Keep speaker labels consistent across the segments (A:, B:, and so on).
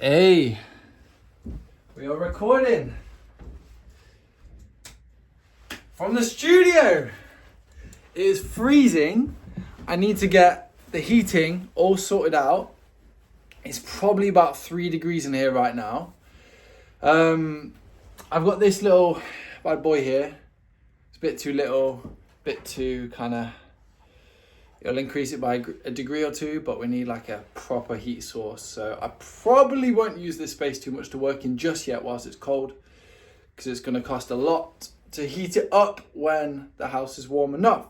A: Hey, we are recording from the studio. It is freezing. I need to get the heating all sorted out. It's probably about 3 degrees in here right now. I've got this little bad boy here. It's a bit too little, bit too it'll increase it by a degree or two, but we need like a proper heat source. So I probably won't use this space too much to work in just yet whilst it's cold, because it's going to cost a lot to heat it up when the house is warm enough.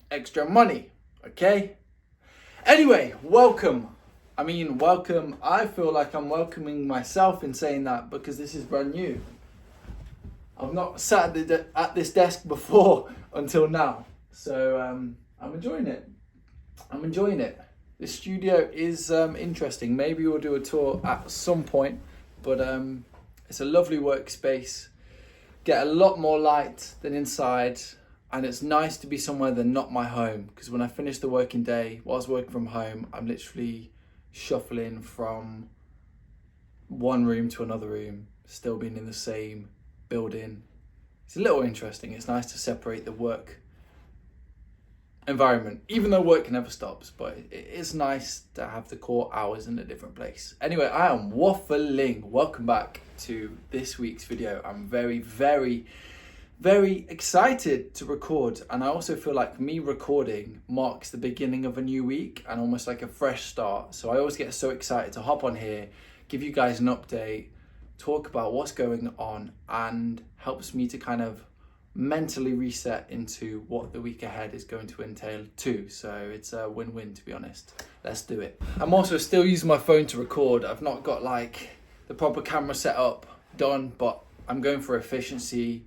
A: Extra money, okay? Anyway, welcome. I feel like I'm welcoming myself in saying that because this is brand new. I've not sat at this desk before until now. So I'm enjoying it. This studio is interesting. Maybe we'll do a tour at some point, but it's a lovely workspace. Get a lot more light than inside, and it's nice to be somewhere than not my home, because when I finish the working day, whilst working from home, I'm literally shuffling from one room to another room, still being in the same building. It's a little interesting. It's nice to separate the work environment, even though work never stops, but it is nice to have the core hours in a different place. Anyway, I am waffling. Welcome back to this week's video. I'm very, very, very excited to record, and I also feel like me recording marks the beginning of a new week and almost like a fresh start. So I always get so excited to hop on here, give you guys an update, talk about what's going on, and helps me to kind of mentally reset into what the week ahead is going to entail too. So it's a win-win, to be honest. Let's do it. I'm also still using my phone to record. I've not got like the proper camera set up done, but I'm going for efficiency.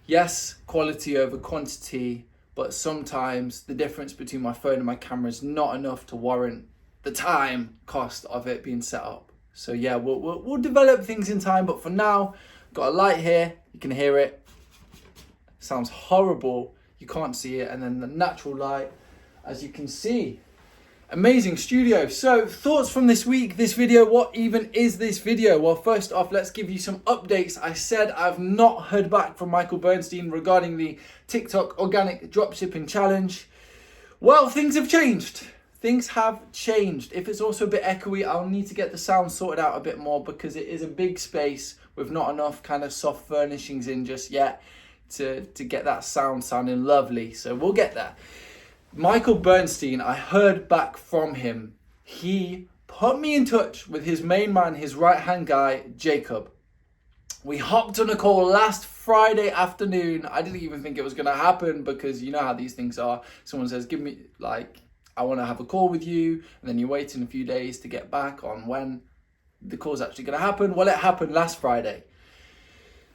A: Yes, quality over quantity, but sometimes the difference between my phone and my camera is not enough to warrant the time cost of it being set up. So yeah, we'll develop things in time, but for now, got a light here. You can hear it. Sounds horrible, you can't see it, and then the natural light, as you can see. Amazing studio. So thoughts from this week, this video. What even is this video? Well, first off, let's give you some updates. I said I've not heard back from Michael Bernstein regarding the TikTok organic dropshipping challenge. Well, things have changed. Things have changed. If it's also a bit echoey, I'll need to get the sound sorted out a bit more, because it is a big space with not enough kind of soft furnishings in just yet to get that sound sounding lovely. So we'll get there. Michael Bernstein, I heard back from him. He put me in touch with his main man, his right-hand guy, Jacob. We hopped on a call last Friday afternoon. I didn't even think it was going to happen, because you know how these things are. Someone says, I want to have a call with you, and then you're waiting a few days to get back on when the call's actually going to happen. Well, it happened last Friday.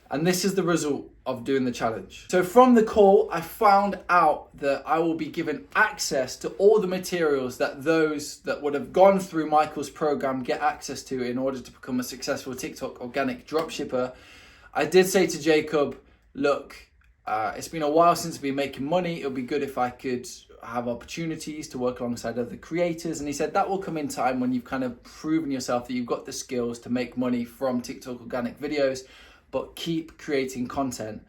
A: And this is the result of doing the challenge. So from the call, I found out that I will be given access to all the materials that those that would have gone through Michael's program get access to in order to become a successful TikTok organic dropshipper. I did say to Jacob, look, it's been a while since I've been making money. It would be good if I could have opportunities to work alongside other creators. And he said that will come in time when you've kind of proven yourself that you've got the skills to make money from TikTok organic videos, but keep creating content.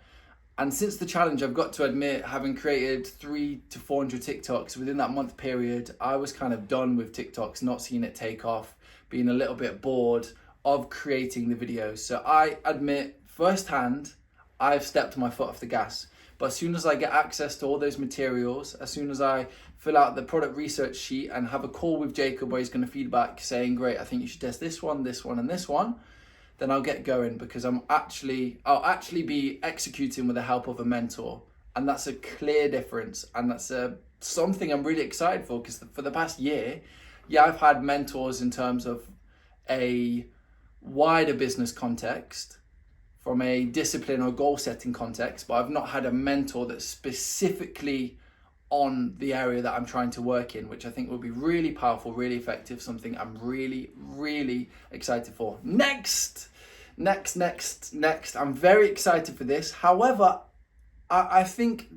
A: And since the challenge, I've got to admit, having created 300 to 400 TikToks within that month period, I was kind of done with TikToks, not seeing it take off, being a little bit bored of creating the videos. So I admit firsthand, I've stepped my foot off the gas. But as soon as I get access to all those materials, as soon as I fill out the product research sheet and have a call with Jacob where he's going to feedback saying, great, I think you should test this one, and this one, then I'll get going, because I'll actually be executing with the help of a mentor. And that's a clear difference. And that's something I'm really excited for, because for the past year, yeah, I've had mentors in terms of a wider business context, from a discipline or goal setting context, but I've not had a mentor that's specifically on the area that I'm trying to work in, which I think will be really powerful, really effective, something I'm really, really excited for. Next. I'm very excited for this. However, I think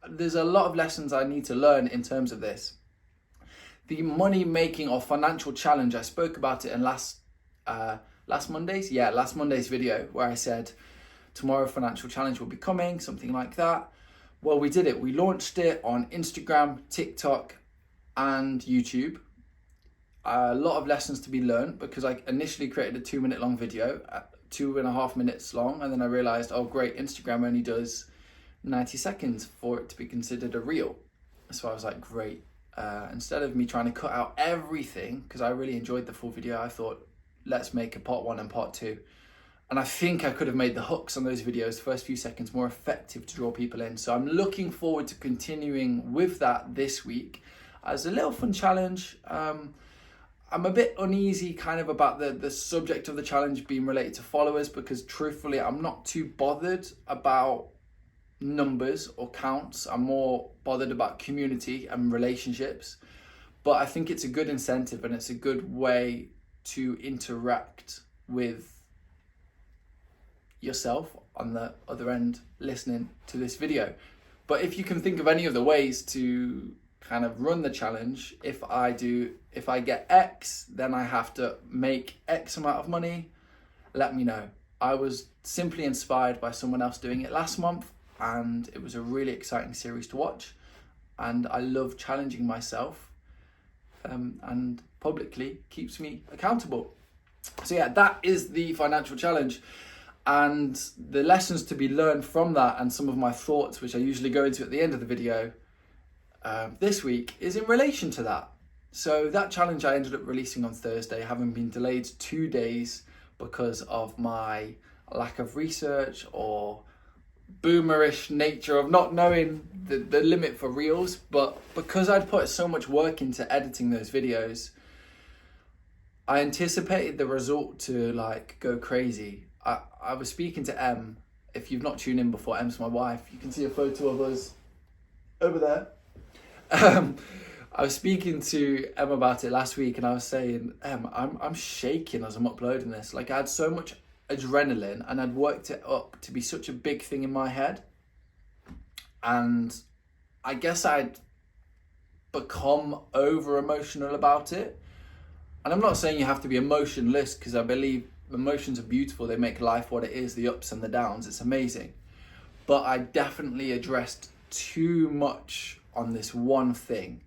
A: there's a lot of lessons I need to learn in terms of this. The money making or financial challenge, I spoke about it in last last Monday's video where I said tomorrow financial challenge will be coming, something like that. Well, we did it. We launched it on Instagram, TikTok, and YouTube. A lot of lessons to be learned because I initially created a 2-minute long video, 2.5 minutes long, and then I realized, oh great, Instagram only does 90 seconds for it to be considered a reel. So I was like, great. Instead of me trying to cut out everything, because I really enjoyed the full video, I thought, let's make a part 1 and part 2. And I think I could have made the hooks on those videos, the first few seconds, more effective to draw people in. So I'm looking forward to continuing with that this week as a little fun challenge. I'm a bit uneasy kind of about the subject of the challenge being related to followers, because truthfully, I'm not too bothered about numbers or counts. I'm more bothered about community and relationships. But I think it's a good incentive and it's a good way to interact with yourself on the other end listening to this video. But if you can think of any of the ways to kind of run the challenge, if I get X, then I have to make X amount of money, let me know. I was simply inspired by someone else doing it last month, and it was a really exciting series to watch, and I love challenging myself, and publicly keeps me accountable. So yeah, that is the financial challenge. And the lessons to be learned from that, and some of my thoughts, which I usually go into at the end of the video this week, is in relation to that. So that challenge I ended up releasing on Thursday, having been delayed 2 days because of my lack of research or boomerish nature of not knowing the limit for reels. But because I'd put so much work into editing those videos, I anticipated the result to like go crazy. I was speaking to Em. If you've not tuned in before, Em's my wife. You can see a photo of us over there. I was speaking to Em about it last week, and I was saying, Em, I'm shaking as I'm uploading this. Like, I had so much adrenaline, and I'd worked it up to be such a big thing in my head. And I guess I'd become over emotional about it. And I'm not saying you have to be emotionless, because I believe emotions are beautiful. They make life what it is, the ups and the downs. It's amazing. But I definitely addressed too much on this one thing.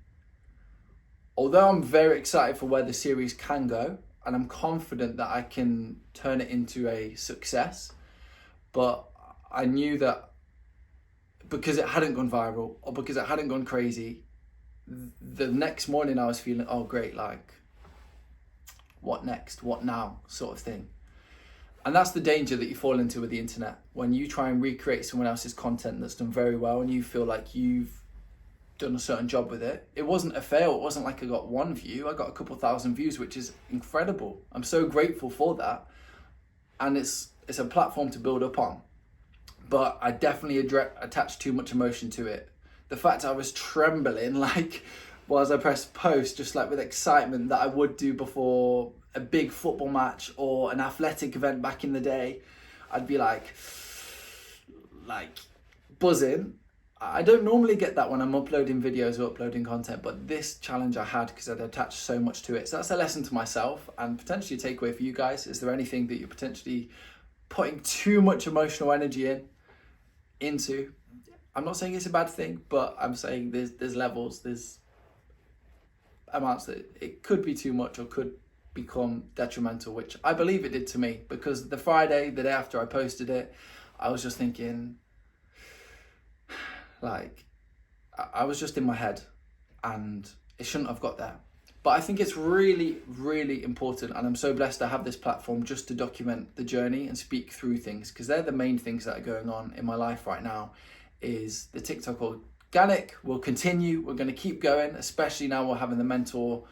A: Although I'm very excited for where the series can go, and I'm confident that I can turn it into a success, but I knew that because it hadn't gone viral or because it hadn't gone crazy, the next morning I was feeling, oh great, like, what next? What now? Sort of thing. And that's the danger that you fall into with the internet. When you try and recreate someone else's content that's done very well and you feel like you've done a certain job with it. It wasn't a fail. It wasn't like I got 1 view. I got a couple thousand views, which is incredible. I'm so grateful for that. And it's a platform to build up on. But I definitely attached too much emotion to it. The fact I was trembling, like, whilst I pressed post, just like with excitement that I would do before a big football match or an athletic event back in the day. I'd be like buzzing. I don't normally get that when I'm uploading videos or uploading content, but this challenge I had because I'd attached so much to it. So that's a lesson to myself and potentially a takeaway for you guys. Is there anything that you're potentially putting too much emotional energy into? I'm not saying it's a bad thing, but I'm saying there's levels, there's amounts that it could be too much or could become detrimental, which I believe it did to me, because the Friday, the day after I posted it, I was just thinking, like, I was just in my head and it shouldn't have got there. But I think it's really, really important, and I'm so blessed to have this platform just to document the journey and speak through things, because they're the main things that are going on in my life right now. Is the TikTok organic will continue. We're going to keep going, especially now we're having the mentor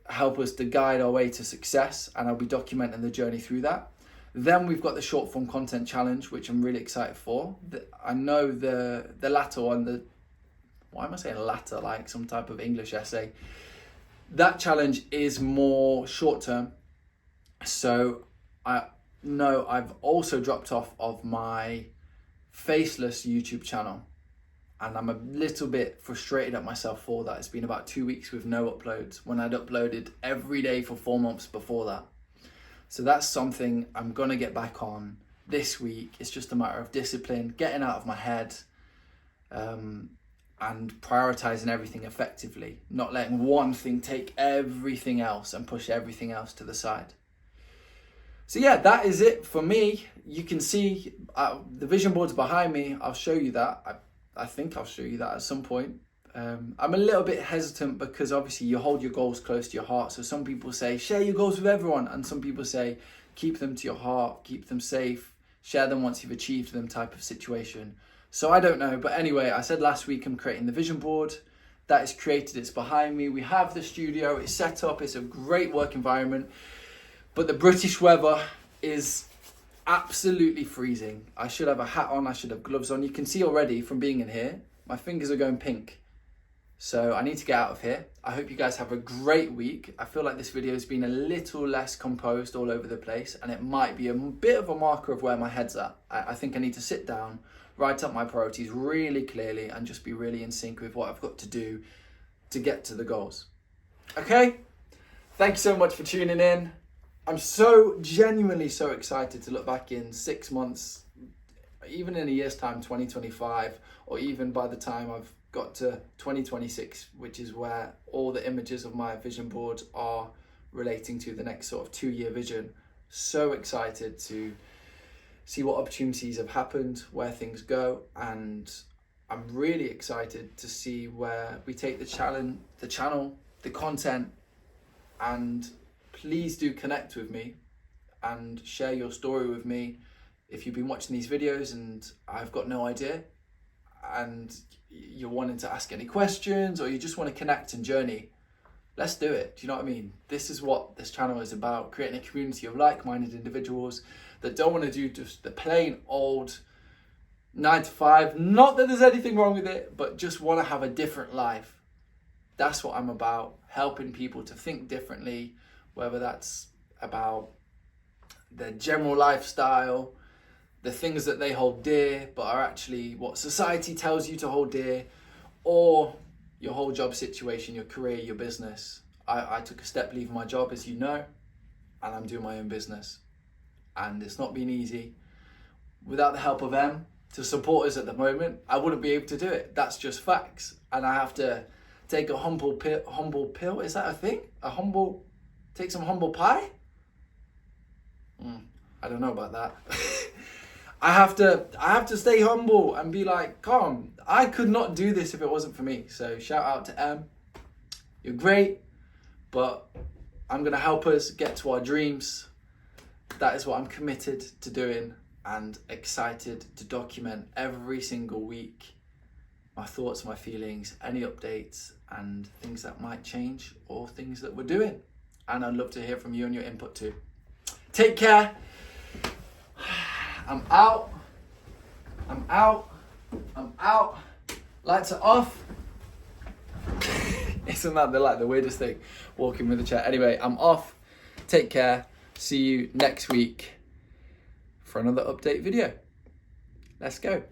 A: help us to guide our way to success, and I'll be documenting the journey through that. Then we've got the short form content challenge, which I'm really excited for. I know the latter one, why am I saying latter like some type of English essay? That challenge is more short term. So I know I've also dropped off of my faceless YouTube channel, and I'm a little bit frustrated at myself for that. It's been about 2 weeks with no uploads when I'd uploaded every day for 4 months before that. So that's something I'm going to get back on this week. It's just a matter of discipline, getting out of my head, and prioritizing everything effectively, not letting one thing take everything else and push everything else to the side. So yeah, that is it for me. You can see the vision boards behind me. I'll show you that. I think I'll show you that at some point. I'm a little bit hesitant because obviously you hold your goals close to your heart. So some people say, share your goals with everyone. And some people say, keep them to your heart, keep them safe, share them once you've achieved them type of situation. So I don't know. But anyway, I said last week I'm creating the vision board. That is created, it's behind me. We have the studio, it's set up, it's a great work environment. But the British weather is absolutely freezing. I should have a hat on, I should have gloves on. You can see already from being in here, my fingers are going pink. So I need to get out of here. I hope you guys have a great week. I feel like this video has been a little less composed all over the place, and it might be a bit of a marker of where my head's at. I think I need to sit down, write up my priorities really clearly, and just be really in sync with what I've got to do to get to the goals. Okay? Thank you so much for tuning in. I'm so genuinely so excited to look back in 6 months, even in a year's time, 2025, or even by the time I've got to 2026, which is where all the images of my vision board are relating to the next sort of 2-year vision. So excited to see what opportunities have happened, where things go, and I'm really excited to see where we take the channel, the content, and please do connect with me and share your story with me if you've been watching these videos and I've got no idea and you're wanting to ask any questions or you just want to connect and journey. Let's do it. Do you know what I mean? This is what this channel is about, creating a community of like-minded individuals that don't want to do just the plain old 9 to 5. Not that there's anything wrong with it, but just want to have a different life. That's what I'm about, helping people to think differently, whether that's about their general lifestyle, the things that they hold dear but are actually what society tells you to hold dear, or your whole job situation, your career, your business. I took a step leaving my job, as you know, and I'm doing my own business. And it's not been easy. Without the help of them to support us at the moment, I wouldn't be able to do it. That's just facts. And I have to take a humble pill. Is that a thing? Take some humble pie? I don't know about that. I have to stay humble and be like, calm. I could not do this if it wasn't for me. So shout out to Em. You're great, but I'm going to help us get to our dreams. That is what I'm committed to doing and excited to document every single week. My thoughts, my feelings, any updates and things that might change or things that we're doing. And I'd love to hear from you and your input too. Take care. I'm out. Lights are off. Isn't that the weirdest thing? Walking with a chair. Anyway, I'm off. Take care. See you next week for another update video. Let's go.